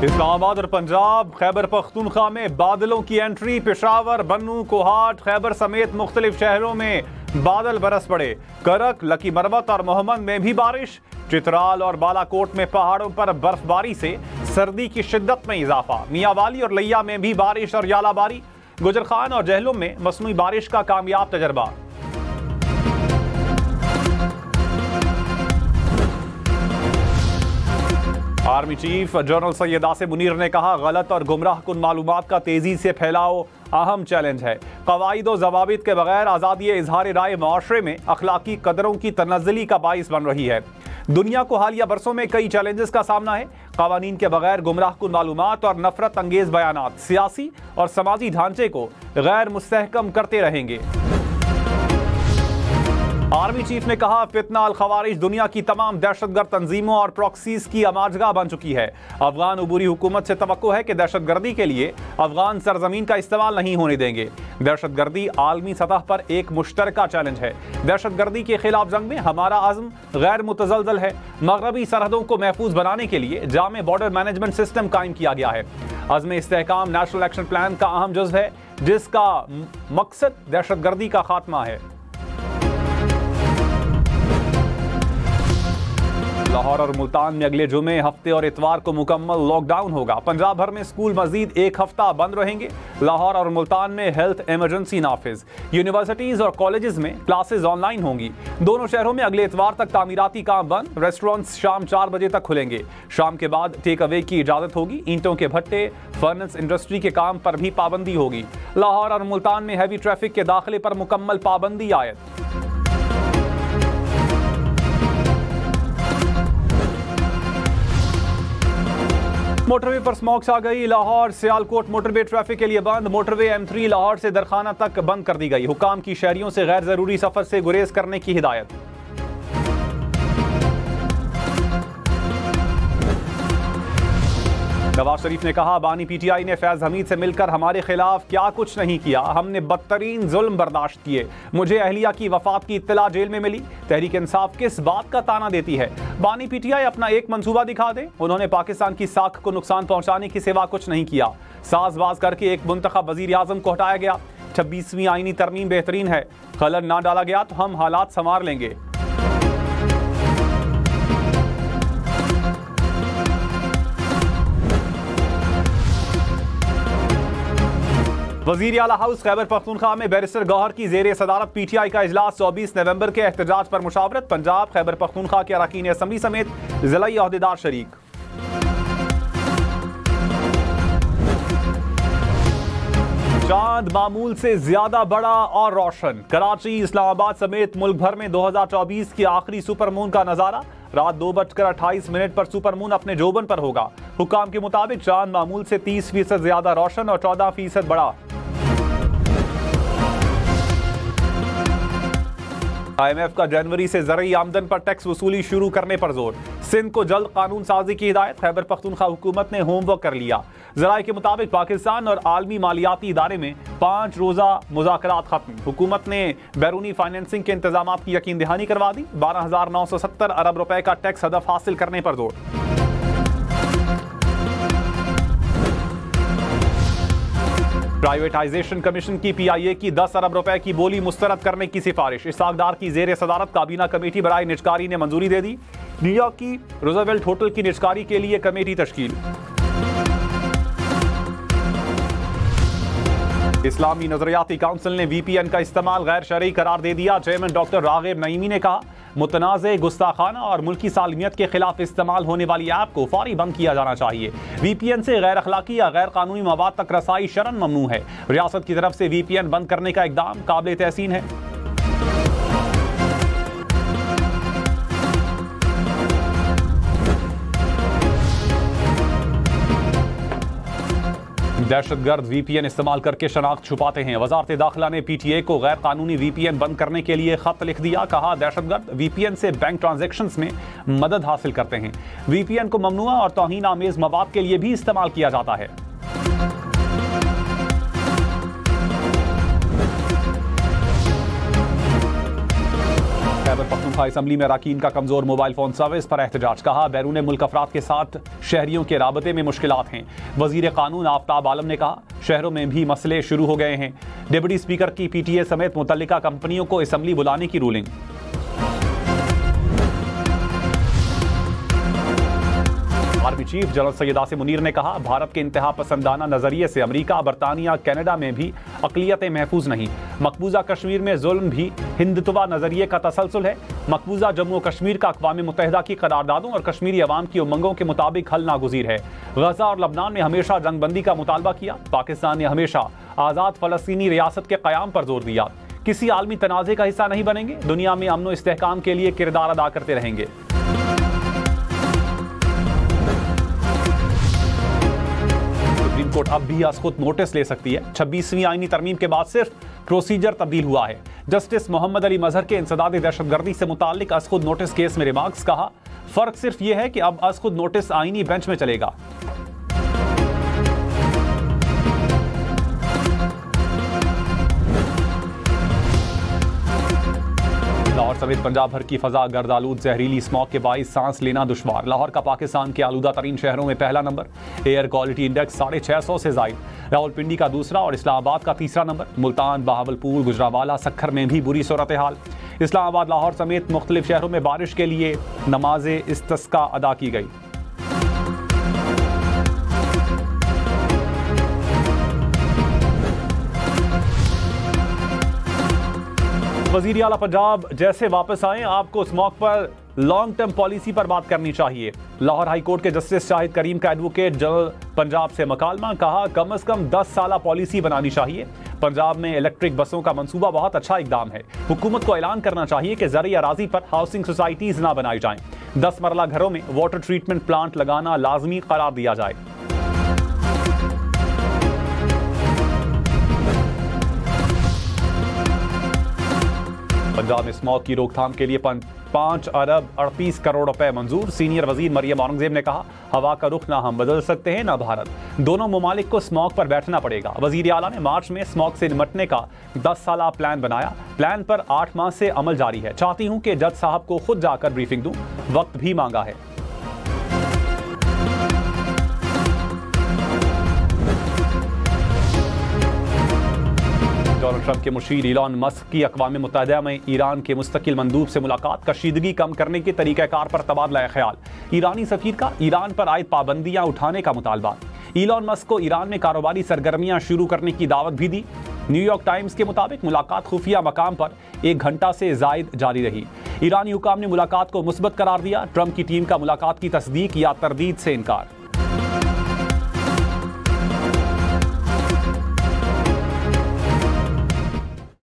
इस्लामाबाद और पंजाब खैबर पख्तूनख्वा में बादलों की एंट्री। पेशावर, बन्नू, कोहाट, खैबर समेत मुख्तलिफ शहरों में बादल बरस पड़े। करक, लकी मरवत और मोहम्मद में भी बारिश। चित्राल और बालाकोट में पहाड़ों पर बर्फबारी से सर्दी की शिद्दत में इजाफा। मियांवाली और लिया में भी बारिश और यालाबारी। गुजरखान और जहलुम में मसनूई बारिश का कामयाब तजर्बा। Army chief general Syed Asim Munir ने कहा, गलत और गुमराहकुन मालूमात का तेजी से फैलाव अहम चैलेंज है। कवायद और जवाबित के बगैर आज़ादी इजहार राय माशरे में अखलाकी कदरों की तनज़्ज़ुली का बाइस बन रही है। दुनिया को हालिया बरसों में कई चैलेंजेस का सामना है। कवानीन के बगैर गुमराहकुन मालूमात और नफरत अंगेज बयानात सियासी और समाजी ढांचे को गैर मुस्तहकम करते रहेंगे। आर्मी चीफ ने कहा, फितना अल खवारिज दुनिया की तमाम दहशतगर्द तंजीमों और प्रॉक्सीज की आमाजगाह बन चुकी है। अफगान उबूरी हुकूमत से तवक्को है कि दहशतगर्दी के लिए अफगान सरजमीन का इस्तेमाल नहीं होने देंगे। दहशतगर्दी आलमी सतह पर एक मुश्तरका चैलेंज है। दहशतगर्दी के खिलाफ जंग में हमारा अज़्म गैर मुतज़लज़ल है। मगरबी सरहदों को महफूज बनाने के लिए जामे बॉर्डर मैनेजमेंट सिस्टम कायम किया गया है। अज़्म इस्तेहकाम नेशनल एक्शन प्लान का अहम जुज़ है, जिसका मकसद दहशतगर्दी का खात्मा है। लाहौर और मुल्तान में अगले जुमे, हफ्ते और इतवार को मुकम्मल लॉकडाउन होगा। पंजाब भर में स्कूल मजीद एक हफ्ता बंद रहेंगे। लाहौर और मुल्तान में हेल्थ इमरजेंसी नाफिज। यूनिवर्सिटीज और कॉलेजेस में क्लासेस ऑनलाइन होंगी। दोनों शहरों में अगले इतवार तक तामीराती काम बंद। रेस्टोरेंट्स शाम 4 बजे तक खुलेंगे। शाम के बाद टेक अवे की इजाजत होगी। ईंटों के भट्टे, फर्नेस इंडस्ट्री के काम पर भी पाबंदी होगी। लाहौर और मुल्तान में हैवी ट्रैफिक के दाखिले पर मुकम्मल पाबंदी आयद। मोटरवे पर स्मॉग छा गई। लाहौर सियालकोट मोटरवे ट्रैफिक के लिए बंद। मोटरवे M3 लाहौर से दरखाना तक बंद कर दी गई। हुकाम की शहरियों से गैर जरूरी सफर से गुरेज करने की हिदायत। नवाज शरीफ ने कहा, बानी PTI ने फैज हमीद से मिलकर हमारे खिलाफ क्या कुछ नहीं किया। हमने बदतरीन जुल्म बर्दाश्त किए। मुझे अहलिया की वफात की इत्तला जेल में मिली। तहरीक इंसाफ किस बात का ताना देती है? बानी PTI अपना एक मंसूबा दिखा दे। उन्होंने पाकिस्तान की साख को नुकसान पहुंचाने के सिवा कुछ नहीं किया। साजबाज करके एक मुंतखब वजीर आजम को हटाया गया। 26वीं आईनी तरमीम बेहतरीन है। खलल ना डाला गया तो हम हालात संवार लेंगे। वजीर आला हाउस खैबर पख्तूनख्वा में बैरिस्टर गौहर की जेर सदारत PTI का इजलास। 24 नवंबर के एहतजाज पर मुशावरत। पंजाब खैबर पख्तूनख्वा के अरकान असम्बली समेत जिलाई ओहदेदार शरीक। चांद मामूल से ज्यादा बड़ा और रोशन। कराची, इस्लामाबाद समेत मुल्क भर में 2024 की आखिरी सुपरमून का नजारा। रात 2:28 पर सुपरमून अपने जोबन पर होगा। हुकाम के मुताबिक चांद मामूल से 30% ज्यादा रोशन और 14% बड़ा। IMF का जनवरी से ज़रई आमदन पर टैक्स वसूली शुरू करने पर जोर। सिंध को जल्द कानून साजी की हिदायत। खैबर पख्तूनख्वा हुकूमत ने होमवर्क कर लिया। ज़राए के मुताबिक पाकिस्तान और आलमी मालियाती इदारे में 5 रोज़ा मुज़ाकरात खत्म। हुकूमत ने बैरूनी फाइनेंसिंग के इंतजाम की यकीन दहानी करवा दी। 12,970 अरब रुपए का टैक्स हदफ हासिल करने पर जोर। प्राइवेटाइजेशन कमीशन की PIA की 10 अरब रुपए की बोली मुस्तरद करने की सिफारिश। इसाकदार की जेर सदारत काबीना कमेटी बराए निजकारी ने मंजूरी दे दी। न्यूयॉर्क की रूजवेल्ट होटल की निजकारी के लिए कमेटी तश्कील। इस्लामी नजरियाती काउंसिल ने VPN का इस्तेमाल गैर शरई करार दे दिया। चेयरमैन डॉक्टर रागिब नईमी ने कहा, मुतनाज़े, गुस्ताखाना और मुल्की सालमियत के खिलाफ इस्तेमाल होने वाली ऐप को फौरी बंद किया जाना चाहिए। VPN से गैर अखलाकी या गैर कानूनी मवाद तक रसाई शरन ममनू है। रियासत की तरफ से VPN बंद करने का इकदाम काबिल तहसीन है। दहशतगर्द VPN इस्तेमाल करके शनाख्त छुपाते हैं। वजारत दाखिला ने PTA को गैर कानूनी VPN बंद करने के लिए खत लिख दिया। कहा, दहशतगर्द VPN से बैंक ट्रांजैक्शंस में मदद हासिल करते हैं। VPN को ममनुआ और तौहीन आमेज मवाद के लिए भी इस्तेमाल किया जाता है। खैबर पख्तूनख्वा कहा असम्बली में अरकान का कमजोर मोबाइल फोन सर्विस पर एहतजाज। कहा बैरून मुल्क अफराद के साथ शहरियों के राबते में मुश्किलात हैं। वजीर कानून आफ्ताब आलम ने कहा शहरों में भी मसले शुरू हो गए हैं। डिप्टी स्पीकर की PTA समेत मुतल्लिका कंपनियों को असम्बली बुलाने की ruling. Army chief general Syed Asim Munir ने कहा भारत के इंतहा पसंदाना नजरिए से अमेरिका, बरतानिया, कनाडा में भी अकलियतें महफूज नहीं। मकबूजा कश्मीर में जुल्म भी हिंदुत्वा नजरिए का तसलसल है। मकबूजा जम्मू और कश्मीर का अक़वाम मुत्तहिदा की करारदादों और कश्मीरी अवाम की उमंगों के मुताबिक हल नागुज़ीर है। गजा और लबनान में हमेशा जंगबंदी का मुतालबा किया। पाकिस्तान ने हमेशा आज़ाद फ़लस्तीनी रियासत के क़याम पर जोर दिया। किसी आलमी तनाज़े का हिस्सा नहीं बनेंगे। दुनिया में अमन व इस्तेहकाम के लिए किरदार अदा करते रहेंगे। सुप्रीम कोर्ट अब भी खुद नोटिस ले सकती है। 26वीं आईनी तरमीम के बाद सिर्फ प्रोसीजर तब्दील हुआ है। जस्टिस मोहम्मद अली मजहर के इंसदाद दहशतगर्दी से मुताल्लिक खुद नोटिस केस में रिमार्क्स। कहा फर्क सिर्फ यह है कि अब खुद नोटिस आईनी बेंच में चलेगा। लाहौर समेत पंजाब भर की फजा गर्दालूद जहरीली स्मॉग के बाइस सांस लेना दुश्वार। लाहौर का पाकिस्तान के आलूदा तरीन शहरों में पहला नंबर। एयर क्वालिटी इंडेक्स 650 से जायद। रावलपिंडी का दूसरा और इस्लामाबाद का तीसरा नंबर। मुल्तान, बहावलपुर, गुजरावाला, सक्खर में भी बुरी सूरत हाल। इस्लामाबाद, लाहौर समेत मुख्तलिफ शहरों में बारिश के लिए नमाज इस्तिस्का अदा की गई। वज़ीर आला पंजाब जैसे वापस आए आपको स्मॉग पर लॉन्ग टर्म पॉलिसी पर बात करनी चाहिए। लाहौर हाई कोर्ट के जस्टिस शाहिद करीम का एडवोकेट जनरल पंजाब से मकालमा। कहा कम से कम 10 साला पॉलिसी बनानी चाहिए। पंजाब में इलेक्ट्रिक बसों का मंसूबा बहुत अच्छा इकदाम है। हुकूमत को ऐलान करना चाहिए कि ज़रई अराजी पर हाउसिंग सोसाइटीज ना बनाई जाएं। 10 मरला घरों में वाटर ट्रीटमेंट प्लांट लगाना लाजमी करार दिया जाए। पंजाब में स्मॉग की रोकथाम के लिए 5 अरब 38 करोड़ रुपए मंजूर। सीनियर वजीर मरियम औरंगजेब ने कहा हवा का रुख ना हम बदल सकते हैं ना भारत। दोनों ममालिक को स्मॉग पर बैठना पड़ेगा। वजीर आला ने मार्च में स्मॉग से निपटने का 10 साला प्लान बनाया। प्लान पर 8 माह से अमल जारी है। चाहती हूं कि जज साहब को खुद जाकर ब्रीफिंग दूं। वक्त भी मांगा है। डोनाल्ड ट्रंप के मुशीर इलॉन मस्क की अक़वाम मुत्तहिदा में ईरान के मुस्तकिल मंदूब से मुलाकात। कशीदगी कम करने के तरीक़ाकार पर तबादला ख्याल। ईरानी सफ़ीर का ईरान पर आयद पाबंदियां उठाने का मुतालबा। इलॉन मस्क को ईरान में कारोबारी सरगर्मियां शुरू करने की दावत भी दी। न्यूयॉर्क टाइम्स के मुताबिक मुलाकात खुफिया मकाम पर 1 घंटा से ज़ायद जारी रही। ईरानी हुकाम ने मुलाकात को मुस्बत करार दिया। ट्रंप की टीम का मुलाकात की तस्दीक या तरदीद से इनकार।